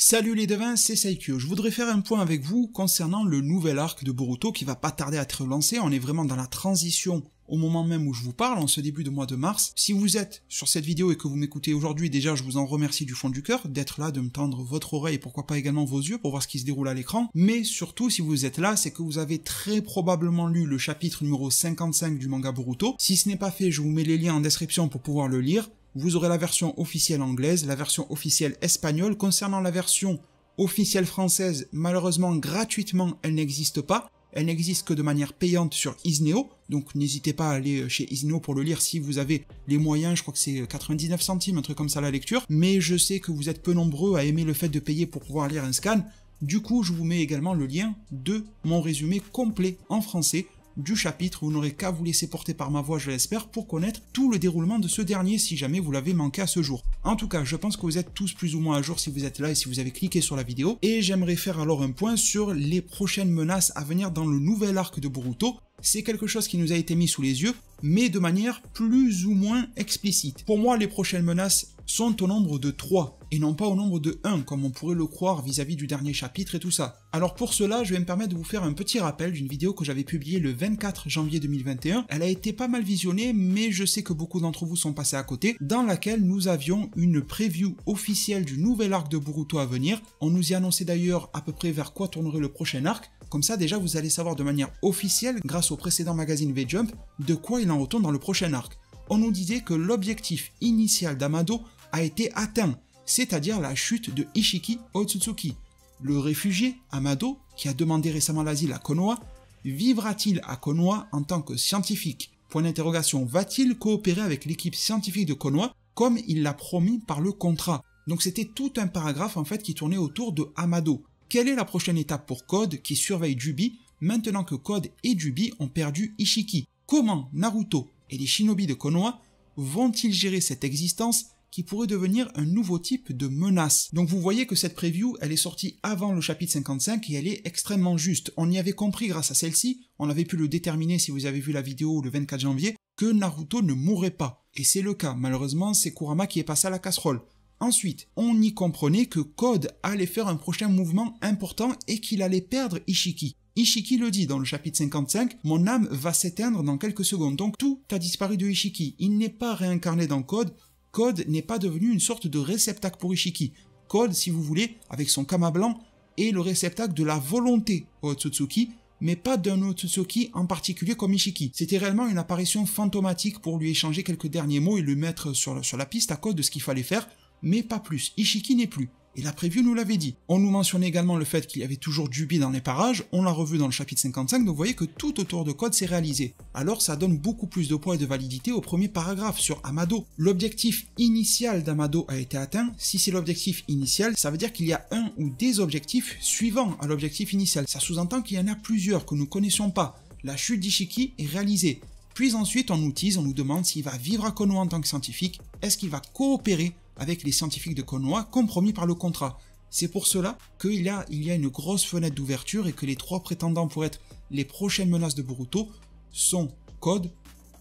Salut les devins, c'est Saikyo. Je voudrais faire un point avec vous concernant le nouvel arc de Boruto qui va pas tarder à être lancé. On est vraiment dans la transition au moment même où je vous parle, en ce début de mois de mars. Si vous êtes sur cette vidéo et que vous m'écoutez aujourd'hui, déjà je vous en remercie du fond du cœur d'être là, de me tendre votre oreille et pourquoi pas également vos yeux pour voir ce qui se déroule à l'écran. Mais surtout, si vous êtes là, c'est que vous avez très probablement lu le chapitre numéro 55 du manga Boruto. Si ce n'est pas fait, je vous mets les liens en description pour pouvoir le lire. Vous aurez la version officielle anglaise, la version officielle espagnole. Concernant la version officielle française, malheureusement, gratuitement, elle n'existe pas. Elle n'existe que de manière payante sur Isneo. Donc n'hésitez pas à aller chez Isneo pour le lire si vous avez les moyens. Je crois que c'est 99 centimes, un truc comme ça la lecture. Mais je sais que vous êtes peu nombreux à aimer le fait de payer pour pouvoir lire un scan. Du coup, je vous mets également le lien de mon résumé complet en français du chapitre. Vous n'aurez qu'à vous laisser porter par ma voix, je l'espère, pour connaître tout le déroulement de ce dernier si jamais vous l'avez manqué à ce jour. En tout cas, je pense que vous êtes tous plus ou moins à jour si vous êtes là et si vous avez cliqué sur la vidéo. Et j'aimerais faire alors un point sur les prochaines menaces à venir dans le nouvel arc de Boruto. C'est quelque chose qui nous a été mis sous les yeux, mais de manière plus ou moins explicite. Pour moi, les prochaines menaces sont au nombre de 3, et non pas au nombre de 1, comme on pourrait le croire vis-à-vis du dernier chapitre et tout ça. Alors pour cela, je vais me permettre de vous faire un petit rappel d'une vidéo que j'avais publiée le 24 janvier 2021. Elle a été pas mal visionnée, mais je sais que beaucoup d'entre vous sont passés à côté, dans laquelle nous avions une preview officielle du nouvel arc de Boruto à venir. On nous y annonçait d'ailleurs à peu près vers quoi tournerait le prochain arc. Comme ça, déjà, vous allez savoir de manière officielle, grâce au précédent magazine V-Jump, de quoi il en retourne dans le prochain arc. On nous disait que l'objectif initial d'Amado a été atteint, c'est-à-dire la chute de Ishiki Otsutsuki. Le réfugié, Amado, qui a demandé récemment l'asile à Konoha, vivra-t-il à Konoha en tant que scientifique? Point d'interrogation, va-t-il coopérer avec l'équipe scientifique de Konoha comme il l'a promis par le contrat? Donc c'était tout un paragraphe en fait qui tournait autour de Amado. Quelle est la prochaine étape pour Code qui surveille Jubi maintenant que Code et Jubi ont perdu Ishiki? Comment Naruto et les shinobi de Konoha vont-ils gérer cette existence qui pourrait devenir un nouveau type de menace? Donc vous voyez que cette preview, elle est sortie avant le chapitre 55 et elle est extrêmement juste. On y avait compris grâce à celle-ci, on avait pu le déterminer si vous avez vu la vidéo le 24 janvier, que Naruto ne mourrait pas. Et c'est le cas, malheureusement c'est Kurama qui est passé à la casserole. Ensuite, on y comprenait que Code allait faire un prochain mouvement important et qu'il allait perdre Ishiki. Ishiki le dit dans le chapitre 55, « Mon âme va s'éteindre dans quelques secondes ». Donc tout a disparu de Ishiki. Il n'est pas réincarné dans Code. Code n'est pas devenu une sorte de réceptacle pour Ishiki. Code, si vous voulez, avec son kama blanc, est le réceptacle de la volonté Otsutsuki, mais pas d'un Otsutsuki en particulier comme Ishiki. C'était réellement une apparition fantomatique pour lui échanger quelques derniers mots et le mettre sur la piste à Code de ce qu'il fallait faire, mais pas plus. Ishiki n'est plus. Et la preview nous l'avait dit. On nous mentionnait également le fait qu'il y avait toujours Jubi dans les parages, on l'a revu dans le chapitre 55, donc vous voyez que tout autour de Code s'est réalisé. Alors ça donne beaucoup plus de poids et de validité au premier paragraphe sur Amado. L'objectif initial d'Amado a été atteint. Si c'est l'objectif initial, ça veut dire qu'il y a un ou des objectifs suivants à l'objectif initial. Ça sous-entend qu'il y en a plusieurs que nous ne connaissions pas. La chute d'Ishiki est réalisée. Puis ensuite on nous tease, on nous demande s'il va vivre à Konoha en tant que scientifique, est-ce qu'il va coopérer avec les scientifiques de Konoha comme promis par le contrat. C'est pour cela qu'il y a une grosse fenêtre d'ouverture et que les 3 prétendants pour être les prochaines menaces de Boruto sont Code,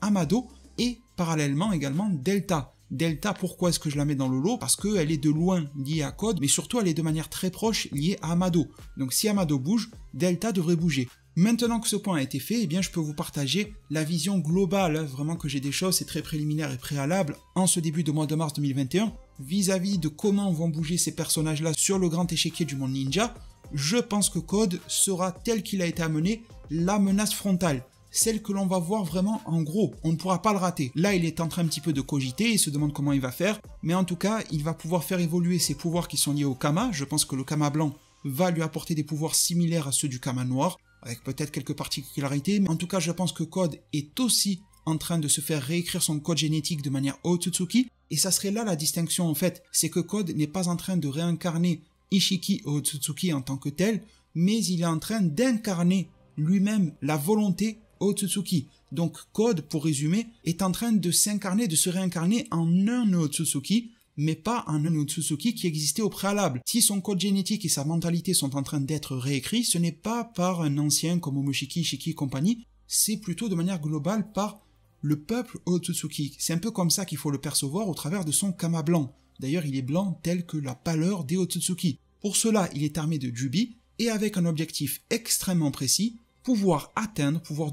Amado et parallèlement également Delta. Delta, pourquoi est-ce que je la mets dans le lot? Parce qu'elle est de loin liée à Code, mais surtout elle est de manière très proche liée à Amado. Donc si Amado bouge, Delta devrait bouger. Maintenant que ce point a été fait, eh bien je peux vous partager la vision globale, vraiment que j'ai des choses, c'est très préliminaire et préalable, en ce début de mois de mars 2021, vis-à-vis de comment vont bouger ces personnages-là sur le grand échiquier du monde ninja. Je pense que Code sera, tel qu'il a été amené, la menace frontale, celle que l'on va voir vraiment en gros, on ne pourra pas le rater. Là il est en train un petit peu de cogiter, il se demande comment il va faire, mais en tout cas il va pouvoir faire évoluer ses pouvoirs qui sont liés au Kama. Je pense que le Kama blanc va lui apporter des pouvoirs similaires à ceux du Kama noir, avec peut-être quelques particularités, mais en tout cas je pense que Code est aussi en train de se faire réécrire son code génétique de manière Otsutsuki, et ça serait là la distinction en fait, c'est que Code n'est pas en train de réincarner Ishiki Otsutsuki en tant que tel, mais il est en train d'incarner lui-même la volonté Otsutsuki. Donc Code, pour résumer, est en train de s'incarner, de se réincarner en un Otsutsuki, mais pas en un Otsutsuki qui existait au préalable. Si son code génétique et sa mentalité sont en train d'être réécrits, ce n'est pas par un ancien comme Omoshiki, Ishiki et compagnie, c'est plutôt de manière globale par le peuple Otsutsuki. C'est un peu comme ça qu'il faut le percevoir au travers de son Kama blanc. D'ailleurs, il est blanc tel que la pâleur des Otsutsuki. Pour cela, il est armé de Jubi et avec un objectif extrêmement précis, pouvoir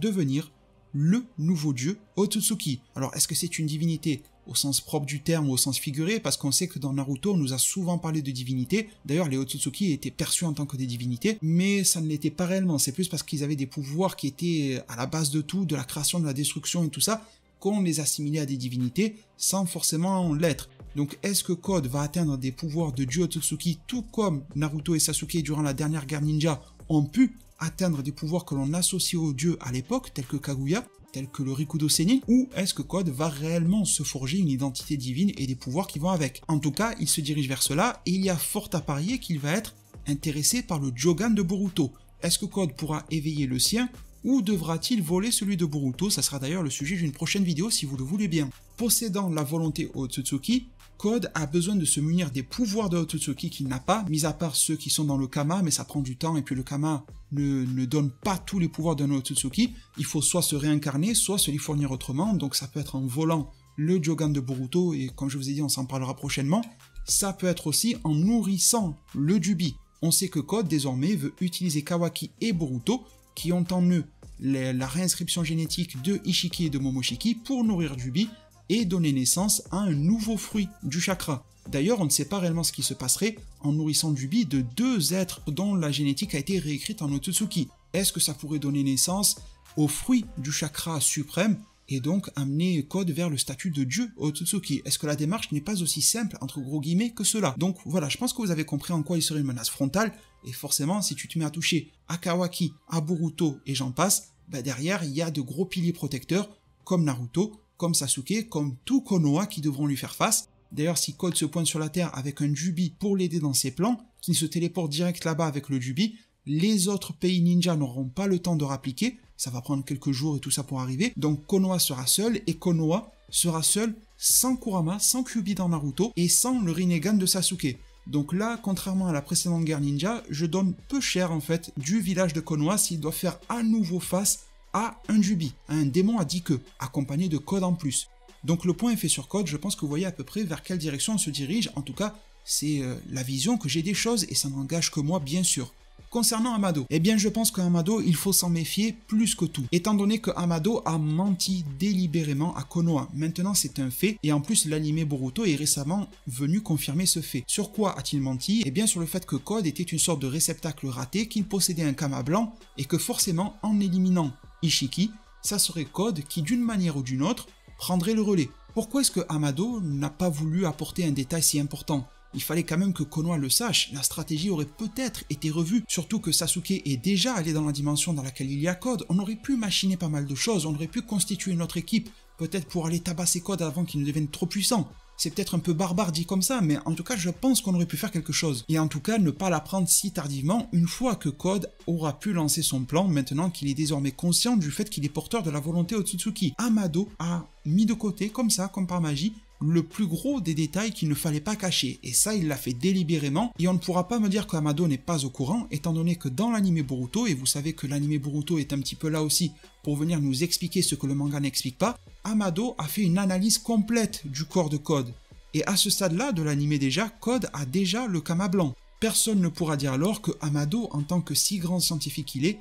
devenir le nouveau dieu Otsutsuki. Alors, est-ce que c'est une divinité au sens propre du terme ou au sens figuré? Parce qu'on sait que dans Naruto, on nous a souvent parlé de divinités. D'ailleurs, les Otsutsuki étaient perçus en tant que des divinités, mais ça ne l'était pas réellement. C'est plus parce qu'ils avaient des pouvoirs qui étaient à la base de tout, de la création, de la destruction et tout ça, qu'on les assimilait à des divinités sans forcément l'être. Donc, est-ce que Code va atteindre des pouvoirs de dieu Otsutsuki, tout comme Naruto et Sasuke durant la dernière guerre ninja ont pu atteindre des pouvoirs que l'on associait aux dieux à l'époque, tels que Kaguya, tels que le Rikudo Sennin, ou est-ce que Code va réellement se forger une identité divine et des pouvoirs qui vont avec? En tout cas, il se dirige vers cela, et il y a fort à parier qu'il va être intéressé par le Jogan de Boruto. Est-ce que Code pourra éveiller le sien, ou devra-t-il voler celui de Boruto? Ça sera d'ailleurs le sujet d'une prochaine vidéo si vous le voulez bien. Possédant la volonté Otsutsuki, Code a besoin de se munir des pouvoirs de Otsutsuki qu'il n'a pas, mis à part ceux qui sont dans le Kama, mais ça prend du temps, et puis le Kama ne donne pas tous les pouvoirs d'un Otsutsuki. Il faut soit se réincarner, soit se les fournir autrement, donc ça peut être en volant le Jogan de Boruto, et comme je vous ai dit, on s'en parlera prochainement. Ça peut être aussi en nourrissant le Jubi. On sait que Code, désormais, veut utiliser Kawaki et Boruto, qui ont en eux la réinscription génétique de Ishiki et de Momoshiki, pour nourrir Jubi, et donner naissance à un nouveau fruit du chakra. D'ailleurs, on ne sait pas réellement ce qui se passerait en nourrissant Jubi de deux êtres dont la génétique a été réécrite en Otsutsuki. Est-ce que ça pourrait donner naissance au fruit du chakra suprême et donc amener Code vers le statut de dieu Otsutsuki? Est-ce que la démarche n'est pas aussi simple, entre gros guillemets, que cela? Donc voilà, je pense que vous avez compris en quoi il serait une menace frontale, et forcément, si tu te mets à toucher à Kawaki, à Boruto et j'en passe, derrière, il y a de gros piliers protecteurs, comme Naruto, comme Sasuke, comme tout Konoha qui devront lui faire face. D'ailleurs, si Code se pointe sur la Terre avec un Jubi pour l'aider dans ses plans, qui se téléporte direct là-bas avec le Jubi, les autres pays ninja n'auront pas le temps de rappliquer, ça va prendre quelques jours et tout ça pour arriver, donc Konoha sera seul, et Konoha sera seul sans Kurama, sans Kyuubi dans Naruto, et sans le Rinnegan de Sasuke. Donc là, contrairement à la précédente guerre ninja, je donne peu cher en fait du village de Konoha s'il doit faire à nouveau face à un Jubi, à un démon à 10 queues, accompagné de Code en plus. Donc le point est fait sur Code, je pense que vous voyez à peu près vers quelle direction on se dirige, en tout cas, c'est la vision que j'ai des choses, et ça n'engage que moi bien sûr. Concernant Amado, eh bien je pense qu'Amado, il faut s'en méfier plus que tout, étant donné que Amado a menti délibérément à Konoha. Maintenant c'est un fait, et en plus l'anime Boruto est récemment venu confirmer ce fait. Sur quoi a-t-il menti? Eh bien sur le fait que Code était une sorte de réceptacle raté, qu'il possédait un Kama blanc, et que forcément en éliminant Ishiki, ça serait Code qui d'une manière ou d'une autre prendrait le relais. Pourquoi est-ce que Amado n'a pas voulu apporter un détail si important? Il fallait quand même que Konoha le sache, la stratégie aurait peut-être été revue, surtout que Sasuke est déjà allé dans la dimension dans laquelle il y a Code, on aurait pu machiner pas mal de choses, on aurait pu constituer une autre équipe, peut-être pour aller tabasser Code avant qu'il ne devienne trop puissant. C'est peut-être un peu barbare dit comme ça, mais en tout cas je pense qu'on aurait pu faire quelque chose. Et en tout cas ne pas l'apprendre si tardivement, une fois que Code aura pu lancer son plan, maintenant qu'il est désormais conscient du fait qu'il est porteur de la volonté Otsutsuki. Amado a mis de côté, comme ça, comme par magie, le plus gros des détails qu'il ne fallait pas cacher, et ça il l'a fait délibérément, et on ne pourra pas me dire qu'Amado n'est pas au courant, étant donné que dans l'anime Boruto, et vous savez que l'anime Boruto est un petit peu là aussi pour venir nous expliquer ce que le manga n'explique pas, Amado a fait une analyse complète du corps de Code, et à ce stade-là de l'anime déjà, Code a déjà le Kama blanc. Personne ne pourra dire alors que Amado, en tant que si grand scientifique qu'il est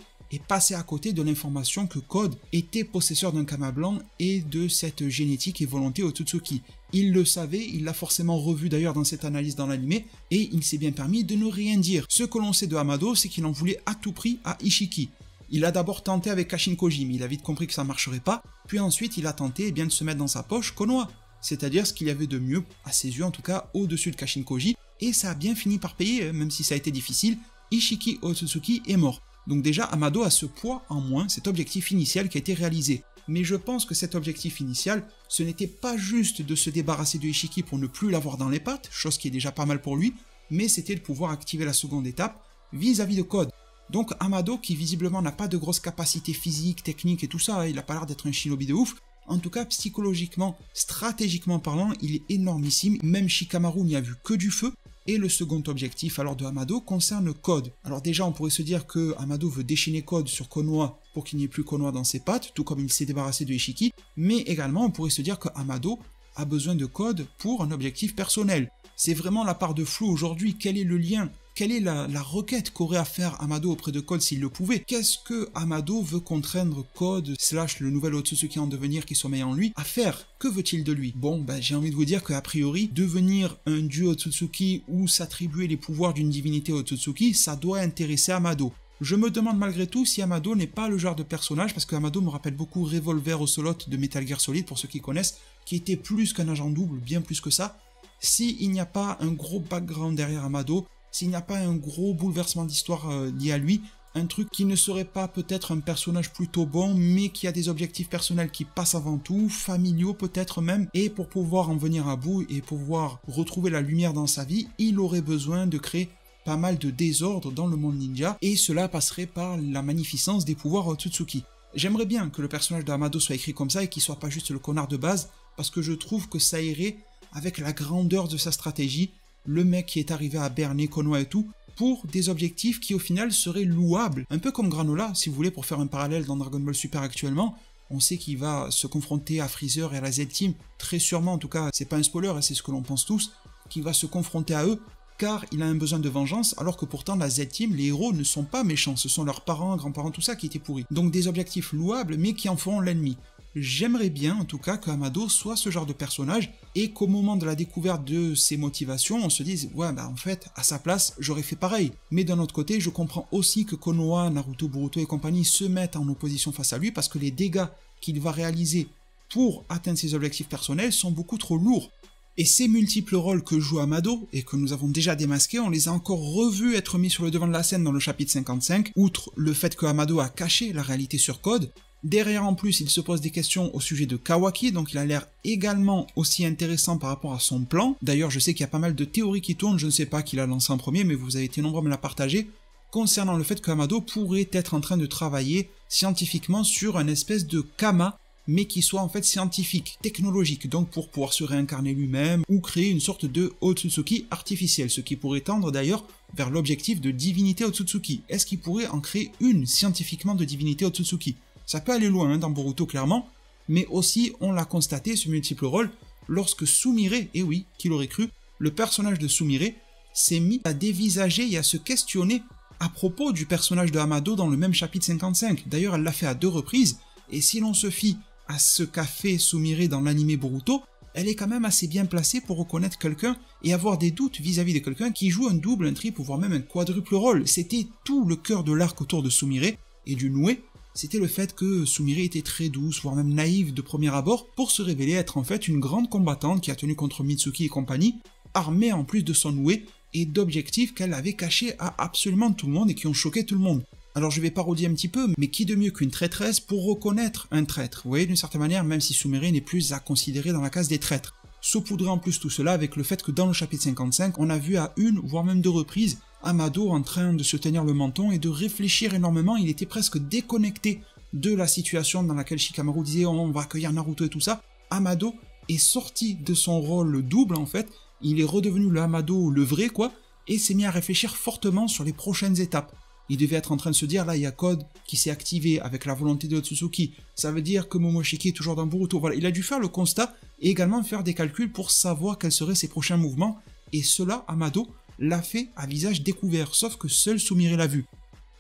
passé à côté de l'information que Code était possesseur d'un Kama blanc et de cette génétique et volonté Otsutsuki. Il le savait, il l'a forcément revu d'ailleurs dans cette analyse dans l'anime, et il s'est bien permis de ne rien dire. Ce que l'on sait de Amado, c'est qu'il en voulait à tout prix à Ishiki. Il a d'abord tenté avec Kashin Koji, mais il a vite compris que ça ne marcherait pas, puis ensuite il a tenté bien de se mettre dans sa poche Konoha, c'est-à-dire ce qu'il y avait de mieux, à ses yeux en tout cas, au-dessus de Kashin Koji, et ça a bien fini par payer, même si ça a été difficile, Ishiki Otsutsuki est mort. Donc déjà, Amado a ce poids en moins, cet objectif initial qui a été réalisé. Mais je pense que cet objectif initial, ce n'était pas juste de se débarrasser de Ishiki pour ne plus l'avoir dans les pattes, chose qui est déjà pas mal pour lui, mais c'était de pouvoir activer la seconde étape vis-à-vis de Code. Donc Amado, qui visiblement n'a pas de grosses capacités physiques, techniques et tout ça, il a pas l'air d'être un shinobi de ouf, en tout cas psychologiquement, stratégiquement parlant, il est énormissime, même Shikamaru n'y a vu que du feu. Et le second objectif alors de Amado concerne Code. Alors déjà on pourrait se dire que Amado veut déchaîner Code sur Konoha pour qu'il n'y ait plus Konoha dans ses pattes, tout comme il s'est débarrassé de Ishiki, mais également on pourrait se dire que Amado a besoin de Code pour un objectif personnel. C'est vraiment la part de flou aujourd'hui, quel est le lien Quelle est la requête qu'aurait à faire Amado auprès de Code s'il le pouvait? Qu'est-ce que Amado veut contraindre Code / le nouvel Otsutsuki en devenir qui sommeille en lui à faire? Que veut-il de lui? Bon, j'ai envie de vous dire qu'a priori, devenir un dieu Otsutsuki ou s'attribuer les pouvoirs d'une divinité Otsutsuki, ça doit intéresser Amado. Je me demande malgré tout si Amado n'est pas le genre de personnage, parce que Amado me rappelle beaucoup Revolver Ocelot de Metal Gear Solid, pour ceux qui connaissent, qui était plus qu'un agent double, bien plus que ça. S'il n'y a pas un gros background derrière Amado, s'il n'y a pas un gros bouleversement d'histoire lié à lui, un truc qui ne serait pas peut-être un personnage plutôt bon, mais qui a des objectifs personnels qui passent avant tout, familiaux peut-être même, et pour pouvoir en venir à bout et pouvoir retrouver la lumière dans sa vie, il aurait besoin de créer pas mal de désordre dans le monde ninja, et cela passerait par la magnificence des pouvoirs Otsutsuki. J'aimerais bien que le personnage d'Amado soit écrit comme ça et qu'il soit pas juste le connard de base, parce que je trouve que ça irait avec la grandeur de sa stratégie, le mec qui est arrivé à berner Konoha et tout, pour des objectifs qui au final seraient louables. Un peu comme Granola, si vous voulez, pour faire un parallèle dans Dragon Ball Super actuellement, on sait qu'il va se confronter à Freezer et à la Z-Team, très sûrement, en tout cas, c'est pas un spoiler, c'est ce que l'on pense tous, qu'il va se confronter à eux, car il a un besoin de vengeance, alors que pourtant la Z-Team, les héros ne sont pas méchants, ce sont leurs parents, grands-parents, tout ça qui était pourri. Donc des objectifs louables, mais qui en feront l'ennemi. J'aimerais bien, en tout cas, que Amado soit ce genre de personnage, et qu'au moment de la découverte de ses motivations, on se dise « Ouais, en fait, à sa place, j'aurais fait pareil ». Mais d'un autre côté, je comprends aussi que Konoha, Naruto, Boruto et compagnie se mettent en opposition face à lui, parce que les dégâts qu'il va réaliser pour atteindre ses objectifs personnels sont beaucoup trop lourds. Et ces multiples rôles que joue Amado, et que nous avons déjà démasqués, on les a encore revus être mis sur le devant de la scène dans le chapitre 55, outre le fait que Amado a caché la réalité sur Code. Derrière en plus, il se pose des questions au sujet de Kawaki, donc il a l'air également aussi intéressant par rapport à son plan. D'ailleurs, je sais qu'il y a pas mal de théories qui tournent, je ne sais pas qui l'a lancé en premier, mais vous avez été nombreux à me la partager, concernant le fait que Amado pourrait être en train de travailler scientifiquement sur une espèce de Kama, mais qui soit en fait scientifique, technologique, donc pour pouvoir se réincarner lui-même, ou créer une sorte de Otsutsuki artificiel, ce qui pourrait tendre d'ailleurs vers l'objectif de divinité Otsutsuki. Est-ce qu'il pourrait en créer une scientifiquement de divinité Otsutsuki? Ça peut aller loin dans Boruto clairement, mais aussi on l'a constaté ce multiple rôle lorsque Sumire, et oui, qui l'aurait cru, le personnage de Sumire s'est mis à dévisager et à se questionner à propos du personnage de Amado dans le même chapitre 55. D'ailleurs elle l'a fait à 2 reprises, et si l'on se fie à ce qu'a fait Sumire dans l'anime Boruto, elle est quand même assez bien placée pour reconnaître quelqu'un et avoir des doutes vis-à-vis de quelqu'un qui joue un double, un triple, voire même un quadruple rôle. C'était tout le cœur de l'arc autour de Sumire et du Noué, c'était le fait que Sumire était très douce, voire même naïve de premier abord, pour se révéler être en fait une grande combattante qui a tenu contre Mitsuki et compagnie, armée en plus de son Noué et d'objectifs qu'elle avait cachés à absolument tout le monde et qui ont choqué tout le monde. Alors je vais parodier un petit peu, mais qui de mieux qu'une traîtresse pour reconnaître un traître? Vous voyez, d'une certaine manière, même si Sumire n'est plus à considérer dans la case des traîtres. Saupoudrer en plus tout cela avec le fait que dans le chapitre 55, on a vu à 1 voire même 2 reprises Amado en train de se tenir le menton et de réfléchir énormément. Il était presque déconnecté de la situation dans laquelle Shikamaru disait on va accueillir Naruto et tout ça. Amado est sorti de son rôle double en fait, il est redevenu le Amado le vrai quoi, et s'est mis à réfléchir fortement sur les prochaines étapes. Il devait être en train de se dire, là il y a Code qui s'est activé avec la volonté de Otsutsuki, ça veut dire que Momoshiki est toujours dans Boruto, voilà, il a dû faire le constat et également faire des calculs pour savoir quels seraient ses prochains mouvements, et cela, Amado l'a fait à visage découvert, sauf que seul Sumire l'a vu.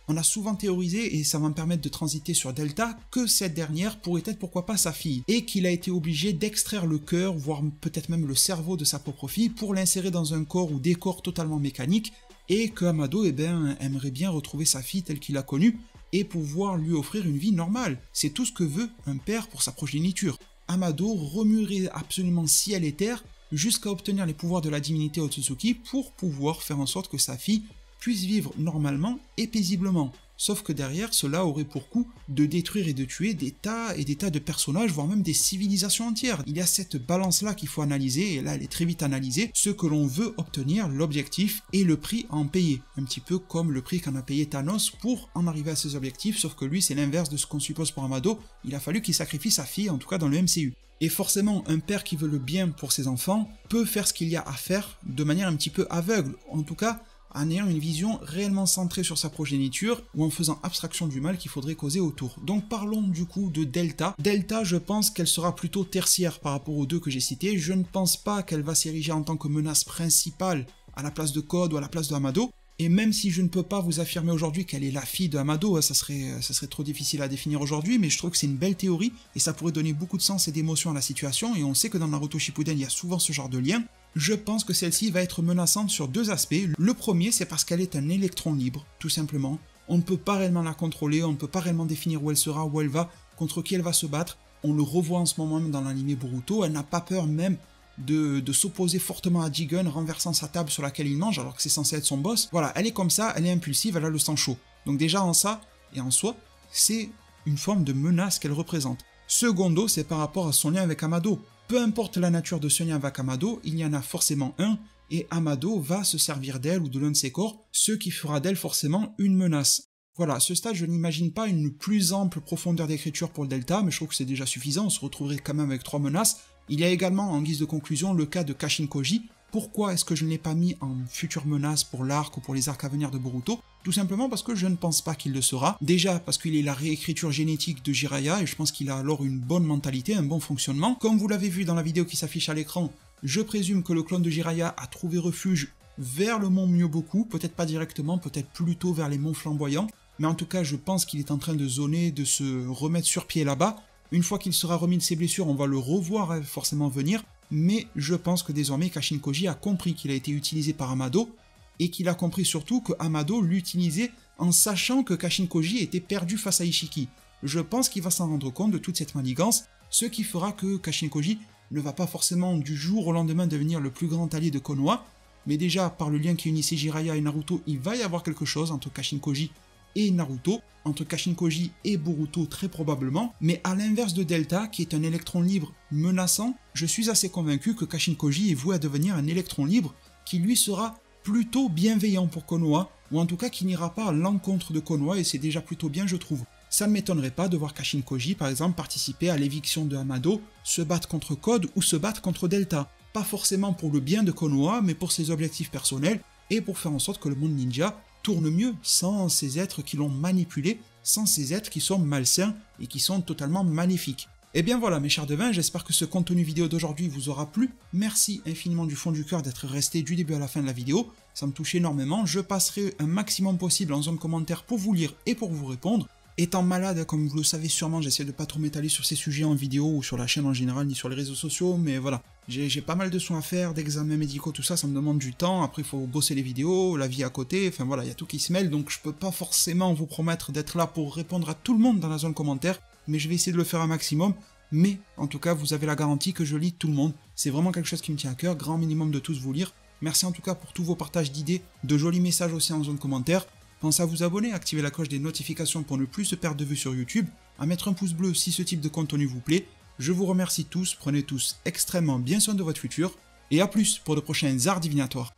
On a souvent théorisé, et ça va me permettre de transiter sur Delta, que cette dernière pourrait être pourquoi pas sa fille, et qu'il a été obligé d'extraire le cœur, voire peut-être même le cerveau de sa propre fille, pour l'insérer dans un corps ou des corps totalement mécaniques, et que Amado aimerait bien retrouver sa fille telle qu'il l'a connue, et pouvoir lui offrir une vie normale. C'est tout ce que veut un père pour sa progéniture. Amado remuerait absolument ciel et terre, jusqu'à obtenir les pouvoirs de la divinité Otsutsuki pour pouvoir faire en sorte que sa fille puisse vivre normalement et paisiblement. Sauf que derrière, cela aurait pour coup de détruire et de tuer des tas et des tas de personnages, voire même des civilisations entières. Il y a cette balance-là qu'il faut analyser, et là elle est très vite analysée, ce que l'on veut obtenir, l'objectif et le prix à en payer. Un petit peu comme le prix qu'en a payé Thanos pour en arriver à ses objectifs, sauf que lui c'est l'inverse de ce qu'on suppose pour Amado, il a fallu qu'il sacrifie sa fille, en tout cas dans le MCU. Et forcément, un père qui veut le bien pour ses enfants peut faire ce qu'il y a à faire de manière un petit peu aveugle, en tout cas en ayant une vision réellement centrée sur sa progéniture ou en faisant abstraction du mal qu'il faudrait causer autour. Donc parlons du coup de Delta. Delta, je pense qu'elle sera plutôt tertiaire par rapport aux deux que j'ai cités. Je ne pense pas qu'elle va s'ériger en tant que menace principale à la place de Code ou à la place de Amado. Et même si je ne peux pas vous affirmer aujourd'hui qu'elle est la fille de Amado, ça serait trop difficile à définir aujourd'hui, mais je trouve que c'est une belle théorie, et ça pourrait donner beaucoup de sens et d'émotion à la situation, et on sait que dans Naruto Shippuden, il y a souvent ce genre de lien. Je pense que celle-ci va être menaçante sur deux aspects. Le premier, c'est parce qu'elle est un électron libre, tout simplement. On ne peut pas réellement la contrôler, on ne peut pas réellement définir où elle sera, où elle va, contre qui elle va se battre. On le revoit en ce moment même dans l'anime Boruto, elle n'a pas peur même de s'opposer fortement à Jigen, renversant sa table sur laquelle il mange alors que c'est censé être son boss. Voilà, elle est comme ça, elle est impulsive, elle a le sang chaud. Donc déjà en ça, et en soi, c'est une forme de menace qu'elle représente. Secondo, c'est par rapport à son lien avec Amado. Peu importe la nature de ce lien avec Amado, il y en a forcément un, et Amado va se servir d'elle ou de l'un de ses corps, ce qui fera d'elle forcément une menace. Voilà, à ce stade, je n'imagine pas une plus ample profondeur d'écriture pour le Delta, mais je trouve que c'est déjà suffisant, on se retrouverait quand même avec 3 menaces. Il y a également, en guise de conclusion, le cas de Kashin Koji. Pourquoi est-ce que je ne l'ai pas mis en future menace pour l'arc ou pour les arcs à venir de Boruto? Tout simplement parce que je ne pense pas qu'il le sera. Déjà parce qu'il est la réécriture génétique de Jiraiya, et je pense qu'il a alors une bonne mentalité, un bon fonctionnement. Comme vous l'avez vu dans la vidéo qui s'affiche à l'écran, je présume que le clone de Jiraiya a trouvé refuge vers le mont Myoboku, peut-être pas directement, peut-être plutôt vers les monts Flamboyants, mais en tout cas je pense qu'il est en train de zoner, de se remettre sur pied là-bas. Une fois qu'il sera remis de ses blessures, on va le revoir forcément venir, mais je pense que désormais Kashin Koji a compris qu'il a été utilisé par Amado, et qu'il a compris surtout que Amado l'utilisait en sachant que Kashin Koji était perdu face à Ishiki. Je pense qu'il va s'en rendre compte de toute cette manigance, ce qui fera que Kashin Koji ne va pas forcément du jour au lendemain devenir le plus grand allié de Konoha, mais déjà par le lien qui unissait Jiraiya et Naruto, il va y avoir quelque chose entre Kashin Koji et Naruto, entre Kashin Koji et Boruto très probablement, mais à l'inverse de Delta, qui est un électron libre menaçant, je suis assez convaincu que Kashin Koji est voué à devenir un électron libre qui lui sera plutôt bienveillant pour Konoha, ou en tout cas qui n'ira pas à l'encontre de Konoha, et c'est déjà plutôt bien je trouve. Ça ne m'étonnerait pas de voir Kashin Koji par exemple participer à l'éviction de Amado, se battre contre Code ou se battre contre Delta, pas forcément pour le bien de Konoha, mais pour ses objectifs personnels, et pour faire en sorte que le monde ninja tourne mieux sans ces êtres qui l'ont manipulé, sans ces êtres qui sont malsains et qui sont totalement maléfiques. Et bien voilà mes chers devins, j'espère que ce contenu vidéo d'aujourd'hui vous aura plu. Merci infiniment du fond du cœur d'être resté du début à la fin de la vidéo, ça me touche énormément. Je passerai un maximum possible en zone commentaire pour vous lire et pour vous répondre. Étant malade, comme vous le savez sûrement, j'essaie de pas trop m'étaler sur ces sujets en vidéo ou sur la chaîne en général, ni sur les réseaux sociaux, mais voilà. J'ai pas mal de soins à faire, d'examens médicaux, tout ça, ça me demande du temps, après il faut bosser les vidéos, la vie à côté, enfin voilà, il y a tout qui se mêle, donc je peux pas forcément vous promettre d'être là pour répondre à tout le monde dans la zone commentaire, mais je vais essayer de le faire un maximum, mais en tout cas, vous avez la garantie que je lis tout le monde, c'est vraiment quelque chose qui me tient à cœur, grand minimum de tous vous lire. Merci en tout cas pour tous vos partages d'idées, de jolis messages aussi en zone commentaire. Pensez à vous abonner, activer la cloche des notifications pour ne plus se perdre de vue sur YouTube, à mettre un pouce bleu si ce type de contenu vous plaît. Je vous remercie tous, prenez tous extrêmement bien soin de votre futur, et à plus pour de prochains arts divinatoires.